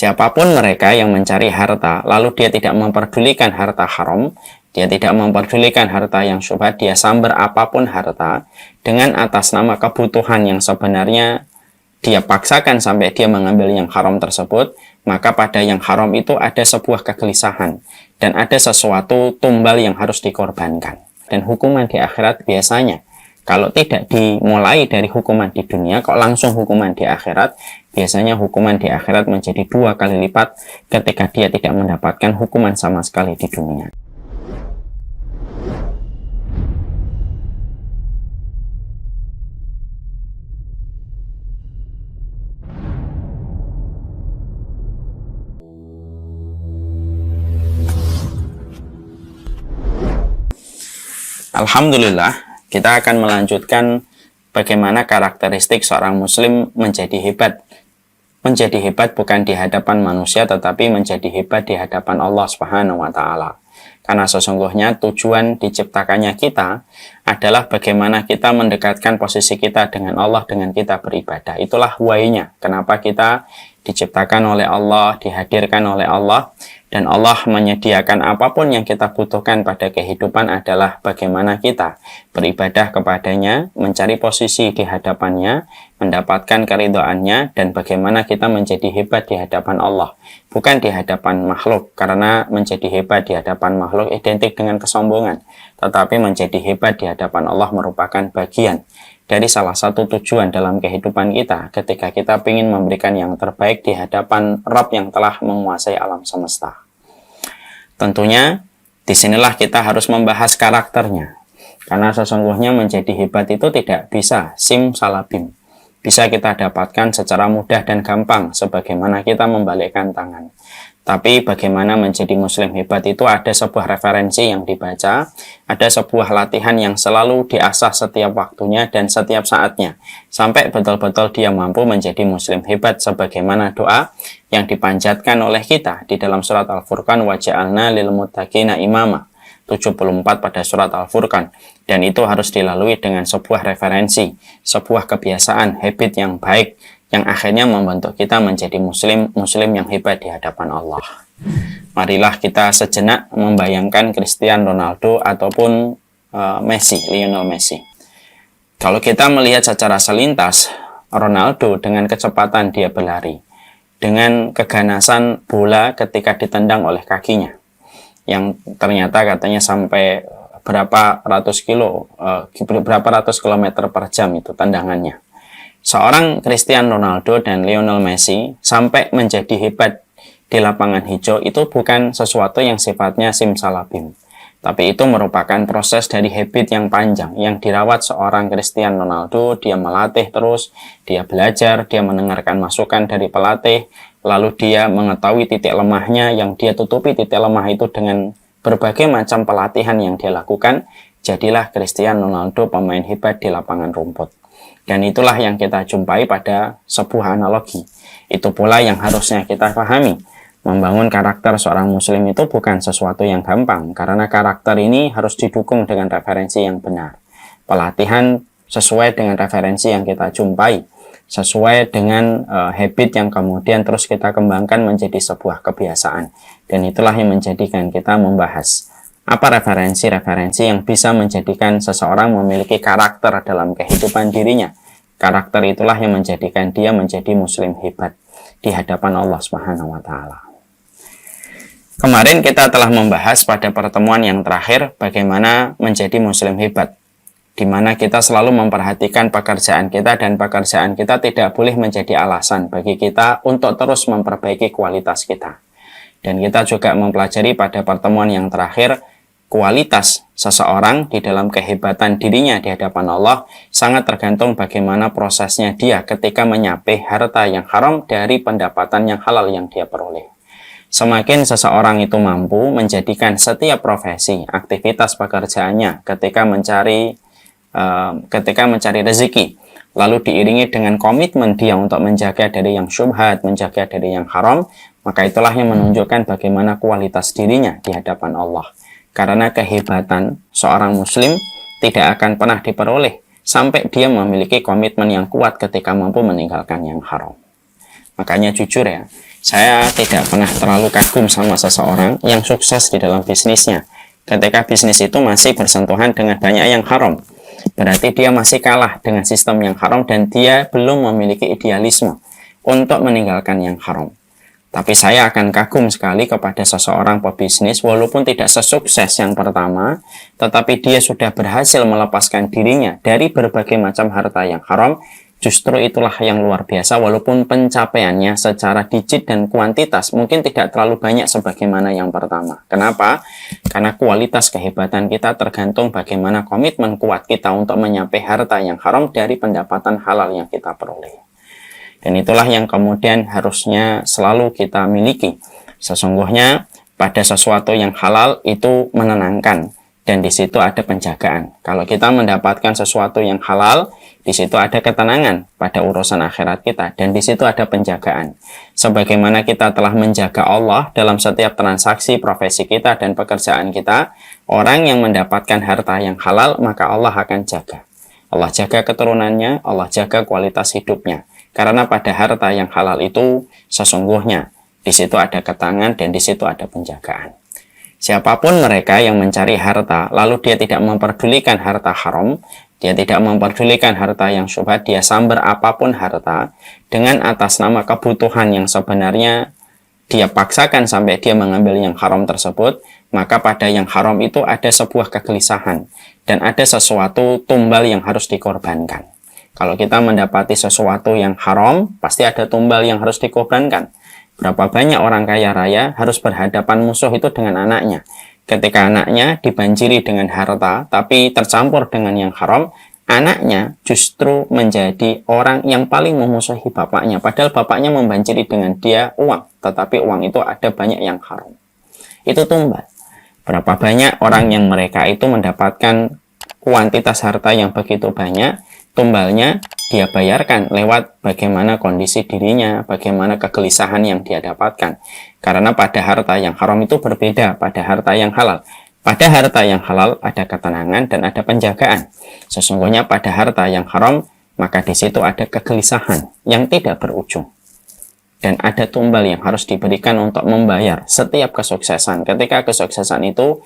Siapapun mereka yang mencari harta, lalu dia tidak memperdulikan harta haram, dia tidak memperdulikan harta yang syubhat, dia sambar apapun harta, dengan atas nama kebutuhan yang sebenarnya dia paksakan sampai dia mengambil yang haram tersebut, maka pada yang haram itu ada sebuah kegelisahan, dan ada sesuatu tumbal yang harus dikorbankan. Dan hukuman di akhirat biasanya, kalau tidak dimulai dari hukuman di dunia, kok langsung hukuman di akhirat, biasanya hukuman di akhirat menjadi 2 kali lipat ketika dia tidak mendapatkan hukuman sama sekali di dunia. Alhamdulillah, kita akan melanjutkan bagaimana karakteristik seorang muslim menjadi hebat. Menjadi hebat bukan di hadapan manusia, tetapi menjadi hebat di hadapan Allah Subhanahu wa Ta'ala. Karena sesungguhnya tujuan diciptakannya kita adalah bagaimana kita mendekatkan posisi kita dengan Allah dengan kita beribadah. Itulah why-nya. Kenapa kita diciptakan oleh Allah, dihadirkan oleh Allah, dan Allah menyediakan apapun yang kita butuhkan pada kehidupan adalah bagaimana kita beribadah kepadanya, mencari posisi di hadapannya, mendapatkan keridhaannya, dan bagaimana kita menjadi hebat di hadapan Allah. Bukan di hadapan makhluk, karena menjadi hebat di hadapan makhluk identik dengan kesombongan. Tetapi menjadi hebat di hadapan Allah merupakan bagian dari salah satu tujuan dalam kehidupan kita ketika kita ingin memberikan yang terbaik di hadapan Rabb yang telah menguasai alam semesta. Tentunya disinilah kita harus membahas karakternya, karena sesungguhnya menjadi hebat itu tidak bisa simsalabim, bisa kita dapatkan secara mudah dan gampang sebagaimana kita membalikkan tangan. Tapi bagaimana menjadi muslim hebat itu ada sebuah referensi yang dibaca, ada sebuah latihan yang selalu diasah setiap waktunya dan setiap saatnya, sampai betul-betul dia mampu menjadi muslim hebat sebagaimana doa yang dipanjatkan oleh kita di dalam surat Al-Furqan, wa ja'alna lil muttaqina imama 74 pada surat Al-Furqan. Dan itu harus dilalui dengan sebuah referensi, sebuah kebiasaan, habit yang baik, yang akhirnya membentuk kita menjadi muslim yang hebat di hadapan Allah. Marilah kita sejenak membayangkan Cristiano Ronaldo ataupun Lionel Messi. Kalau kita melihat secara selintas, Ronaldo dengan kecepatan dia berlari, dengan keganasan bola ketika ditendang oleh kakinya, yang ternyata katanya sampai berapa ratus kilometer per jam itu tendangannya. Seorang Cristiano Ronaldo dan Lionel Messi sampai menjadi hebat di lapangan hijau itu bukan sesuatu yang sifatnya simsalabim, tapi itu merupakan proses dari habit yang panjang yang dirawat seorang Cristiano Ronaldo. Dia melatih terus, dia belajar, dia mendengarkan masukan dari pelatih, lalu dia mengetahui titik lemahnya yang dia tutupi titik lemah itu dengan berbagai macam pelatihan yang dia lakukan. Jadilah Cristiano Ronaldo pemain hebat di lapangan rumput. Dan itulah yang kita jumpai pada sebuah analogi. Itu pula yang harusnya kita pahami. Membangun karakter seorang muslim itu bukan sesuatu yang gampang, karena karakter ini harus didukung dengan referensi yang benar. Pelatihan sesuai dengan referensi yang kita jumpai, sesuai dengan habit yang kemudian terus kita kembangkan menjadi sebuah kebiasaan. Dan itulah yang menjadikan kita membahas apa referensi-referensi yang bisa menjadikan seseorang memiliki karakter dalam kehidupan dirinya. Karakter itulah yang menjadikan dia menjadi muslim hebat di hadapan Allah Subhanahu wa Ta'ala. Kemarin kita telah membahas pada pertemuan yang terakhir bagaimana menjadi muslim hebat, di mana kita selalu memperhatikan pekerjaan kita, dan pekerjaan kita tidak boleh menjadi alasan bagi kita untuk terus memperbaiki kualitas kita. Dan kita juga mempelajari pada pertemuan yang terakhir, kualitas seseorang di dalam kehebatan dirinya di hadapan Allah sangat tergantung bagaimana prosesnya dia ketika menyapih harta yang haram dari pendapatan yang halal yang dia peroleh. Semakin seseorang itu mampu menjadikan setiap profesi, aktivitas pekerjaannya ketika mencari rezeki, lalu diiringi dengan komitmen dia untuk menjaga dari yang syubhat, menjaga dari yang haram, maka itulah yang menunjukkan bagaimana kualitas dirinya di hadapan Allah. Karena kehebatan seorang muslim tidak akan pernah diperoleh sampai dia memiliki komitmen yang kuat ketika mampu meninggalkan yang haram. Makanya jujur ya, Saya tidak pernah terlalu kagum sama seseorang yang sukses di dalam bisnisnya. Ketika bisnis itu masih bersentuhan dengan banyak yang haram, berarti dia masih kalah dengan sistem yang haram dan dia belum memiliki idealisme untuk meninggalkan yang haram. Tapi saya akan kagum sekali kepada seseorang pebisnis walaupun tidak sesukses yang pertama, tetapi dia sudah berhasil melepaskan dirinya dari berbagai macam harta yang haram. Justru itulah yang luar biasa walaupun pencapaiannya secara digit dan kuantitas mungkin tidak terlalu banyak sebagaimana yang pertama. Kenapa? Karena kualitas kehebatan kita tergantung bagaimana komitmen kuat kita untuk menyampai harta yang haram dari pendapatan halal yang kita peroleh. Dan itulah yang kemudian harusnya selalu kita miliki. Sesungguhnya pada sesuatu yang halal itu menenangkan dan di situ ada penjagaan. Kalau kita mendapatkan sesuatu yang halal, di situ ada ketenangan pada urusan akhirat kita dan di situ ada penjagaan. Sebagaimana kita telah menjaga Allah dalam setiap transaksi profesi kita dan pekerjaan kita, orang yang mendapatkan harta yang halal maka Allah akan jaga. Allah jaga keturunannya, Allah jaga kualitas hidupnya. Karena pada harta yang halal itu sesungguhnya di situ ada ketenangan dan di situ ada penjagaan. Siapapun mereka yang mencari harta, lalu dia tidak memperdulikan harta haram, dia tidak memperdulikan harta yang syubhat, dia sambar apapun harta, dengan atas nama kebutuhan yang sebenarnya dia paksakan sampai dia mengambil yang haram tersebut, maka pada yang haram itu ada sebuah kegelisahan, dan ada sesuatu tumbal yang harus dikorbankan. Kalau kita mendapati sesuatu yang haram, pasti ada tumbal yang harus dikorbankan. Berapa banyak orang kaya raya harus berhadapan musuh itu dengan anaknya. Ketika anaknya dibanjiri dengan harta, tapi tercampur dengan yang haram, anaknya justru menjadi orang yang paling memusuhi bapaknya. Padahal bapaknya membanjiri dengan dia uang, tetapi uang itu ada banyak yang haram. Itu tumbal. Berapa banyak orang yang mereka itu mendapatkan kuantitas harta yang begitu banyak, tumbalnya dia bayarkan lewat bagaimana kondisi dirinya, bagaimana kegelisahan yang dia dapatkan. Karena pada harta yang haram itu berbeda pada harta yang halal. Pada harta yang halal ada ketenangan dan ada penjagaan. Sesungguhnya pada harta yang haram, maka di situ ada kegelisahan yang tidak berujung. Dan ada tumbal yang harus diberikan untuk membayar setiap kesuksesan. Ketika kesuksesan itu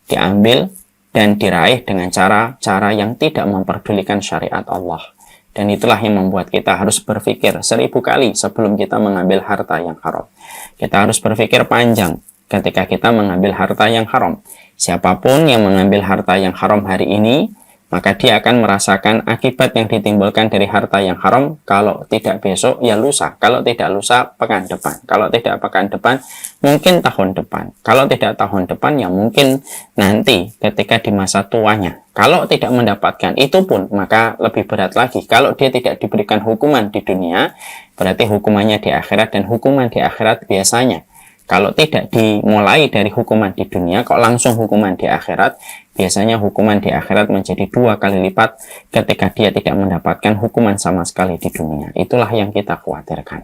diambil dan diraih dengan cara-cara yang tidak memperdulikan syariat Allah. Dan itulah yang membuat kita harus berpikir 1000 kali sebelum kita mengambil harta yang haram. Kita harus berpikir panjang ketika kita mengambil harta yang haram. Siapapun yang mengambil harta yang haram hari ini, maka dia akan merasakan akibat yang ditimbulkan dari harta yang haram. Kalau tidak besok, ya lusa. Kalau tidak lusa, pekan depan. Kalau tidak pekan depan, mungkin tahun depan. Kalau tidak tahun depan, ya mungkin nanti ketika di masa tuanya. Kalau tidak mendapatkan itu pun, maka lebih berat lagi. Kalau dia tidak diberikan hukuman di dunia, berarti hukumannya di akhirat. Dan hukuman di akhirat biasanya, kalau tidak dimulai dari hukuman di dunia, kok langsung hukuman di akhirat, biasanya hukuman di akhirat menjadi 2 kali lipat ketika dia tidak mendapatkan hukuman sama sekali di dunia. Itulah yang kita khawatirkan.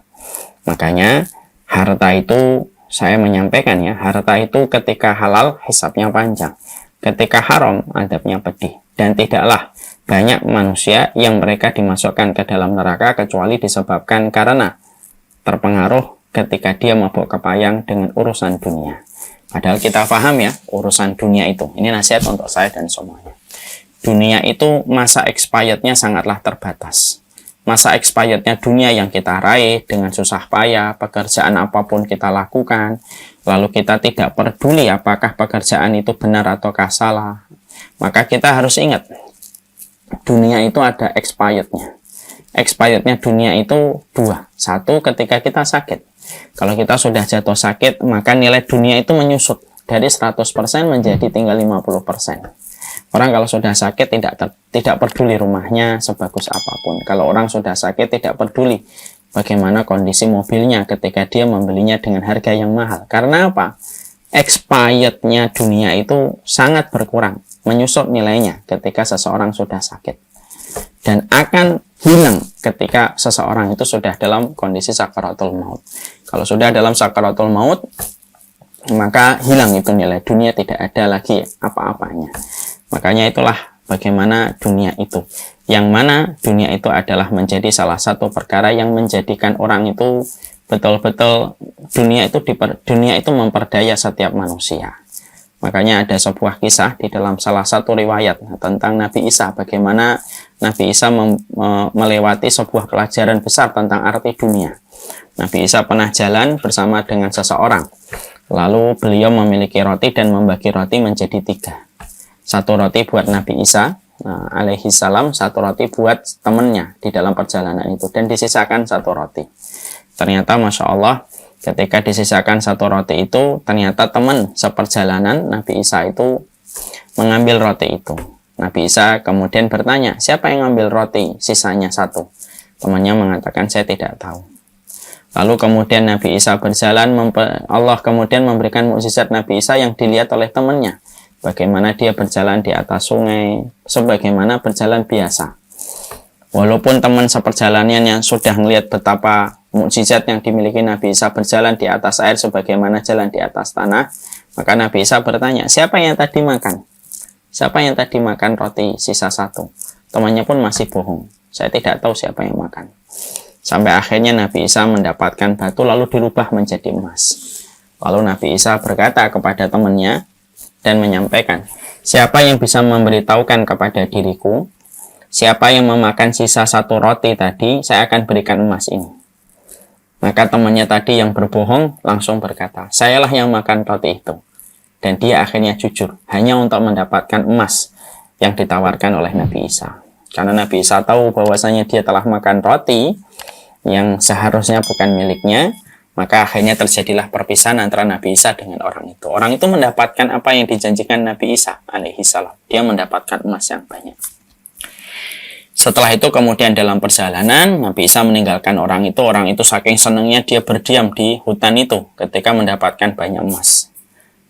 Makanya, harta itu, saya menyampaikan ya, harta itu ketika halal, hisabnya panjang. Ketika haram, adabnya pedih. Dan tidaklah banyak manusia yang mereka dimasukkan ke dalam neraka kecuali disebabkan karena terpengaruh ketika dia mabuk kepayang dengan urusan dunia. Padahal kita paham ya, urusan dunia itu. Ini nasihat untuk saya dan semuanya. Dunia itu masa expirednya sangatlah terbatas. Masa expirednya dunia yang kita raih dengan susah payah, pekerjaan apapun kita lakukan, lalu kita tidak peduli apakah pekerjaan itu benar ataukah salah, maka kita harus ingat, dunia itu ada expirednya. Expirednya dunia itu 2. 1, ketika kita sakit. Kalau kita sudah jatuh sakit, maka nilai dunia itu menyusut dari 100% menjadi tinggal 50%. Orang kalau sudah sakit tidak peduli rumahnya sebagus apapun. Kalau orang sudah sakit tidak peduli bagaimana kondisi mobilnya ketika dia membelinya dengan harga yang mahal. Karena apa? Expirednya dunia itu sangat berkurang, menyusut nilainya ketika seseorang sudah sakit. Dan akan hilang ketika seseorang itu sudah dalam kondisi sakaratul maut. Kalau sudah dalam sakaratul maut, maka hilang itu nilai dunia, tidak ada lagi apa-apanya. Makanya itulah bagaimana dunia itu. Yang mana dunia itu adalah menjadi salah satu perkara yang menjadikan orang itu betul-betul dunia itu memperdaya setiap manusia. Makanya ada sebuah kisah di dalam salah satu riwayat tentang Nabi Isa, bagaimana Nabi Isa melewati sebuah pelajaran besar tentang arti dunia. Nabi Isa pernah jalan bersama dengan seseorang, lalu beliau memiliki roti dan membagi roti menjadi 3. Satu roti buat Nabi Isa alaihi salam, satu roti buat temannya di dalam perjalanan itu, dan disisakan satu roti. Ternyata Masya Allah, ketika disisakan satu roti itu, ternyata teman seperjalanan Nabi Isa itu mengambil roti itu. Nabi Isa kemudian bertanya, siapa yang ngambil roti sisanya satu? Temannya mengatakan, saya tidak tahu. Lalu kemudian Nabi Isa berjalan, Allah kemudian memberikan mukjizat Nabi Isa yang dilihat oleh temannya. Bagaimana dia berjalan di atas sungai, sebagaimana berjalan biasa. Walaupun teman seperjalanannya sudah melihat betapa mukjizat yang dimiliki Nabi Isa berjalan di atas air sebagaimana jalan di atas tanah, maka Nabi Isa bertanya, siapa yang tadi makan? Siapa yang tadi makan roti sisa satu? Temannya pun masih bohong, saya tidak tahu siapa yang makan. Sampai akhirnya Nabi Isa mendapatkan batu lalu dirubah menjadi emas. Lalu Nabi Isa berkata kepada temannya dan menyampaikan, siapa yang bisa memberitahukan kepada diriku, siapa yang memakan sisa satu roti tadi, saya akan berikan emas ini. Maka temannya tadi yang berbohong langsung berkata, sayalah yang makan roti itu. Dan dia akhirnya jujur, hanya untuk mendapatkan emas yang ditawarkan oleh Nabi Isa. Karena Nabi Isa tahu bahwasanya dia telah makan roti yang seharusnya bukan miliknya, maka akhirnya terjadilah perpisahan antara Nabi Isa dengan orang itu. Orang itu mendapatkan apa yang dijanjikan Nabi Isa alaihi salam. Dia mendapatkan emas yang banyak. Setelah itu kemudian dalam perjalanan Nabi Isa meninggalkan orang itu. Orang itu saking senangnya dia berdiam di hutan itu ketika mendapatkan banyak emas.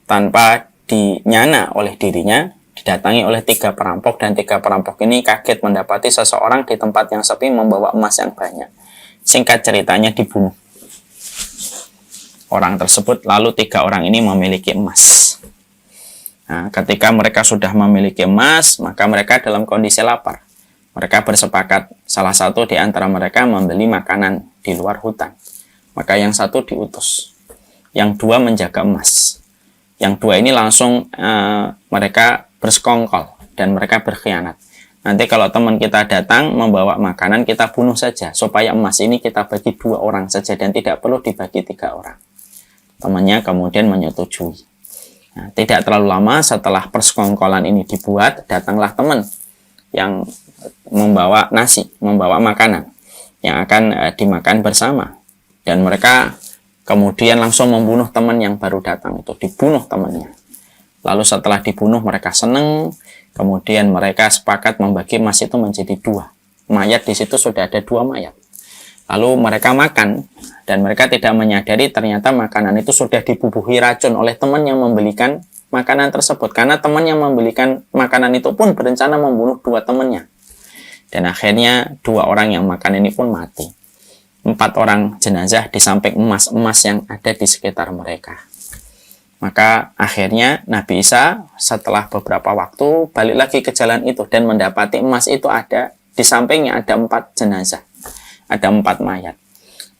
Tanpa dinyana oleh dirinya, didatangi oleh 3 perampok, dan 3 perampok ini kaget mendapati seseorang di tempat yang sepi membawa emas yang banyak. Singkat ceritanya dibunuh orang tersebut, lalu 3 orang ini memiliki emas. Nah, ketika mereka sudah memiliki emas, maka mereka dalam kondisi lapar. Mereka bersepakat, salah satu di antara mereka membeli makanan di luar hutan. Maka yang satu diutus, yang 2 menjaga emas. Yang 2 ini langsung mereka bersekongkol dan mereka berkhianat. Nanti kalau teman kita datang membawa makanan, kita bunuh saja, supaya emas ini kita bagi 2 orang saja dan tidak perlu dibagi 3 orang. Temannya kemudian menyetujui. Nah, tidak terlalu lama setelah persekongkolan ini dibuat, datanglah teman yang membawa nasi, membawa makanan yang akan dimakan bersama. Dan mereka kemudian langsung membunuh teman yang baru datang itu, dibunuh temannya. Lalu setelah dibunuh mereka senang, kemudian mereka sepakat membagi emas itu menjadi 2. Mayat di situ sudah ada 2 mayat. Lalu mereka makan, dan mereka tidak menyadari ternyata makanan itu sudah dibubuhi racun oleh teman yang membelikan makanan tersebut. Karena teman yang membelikan makanan itu pun berencana membunuh 2 temannya. Dan akhirnya 2 orang yang makan ini pun mati. 4 orang jenazah di samping emas-emas yang ada di sekitar mereka. Maka akhirnya Nabi Isa setelah beberapa waktu balik lagi ke jalan itu dan mendapati emas itu ada di sampingnya, ada 4 jenazah. Ada 4 mayat.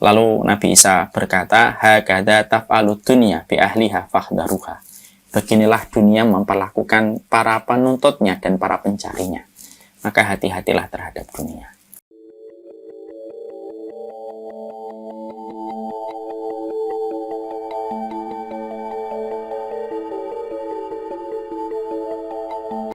Lalu Nabi Isa berkata, hakadha taf'alud dunya bi ahliha fahdharuha. Beginilah dunia memperlakukan para penuntutnya dan para pencarinya. Maka hati-hatilah terhadap dunia.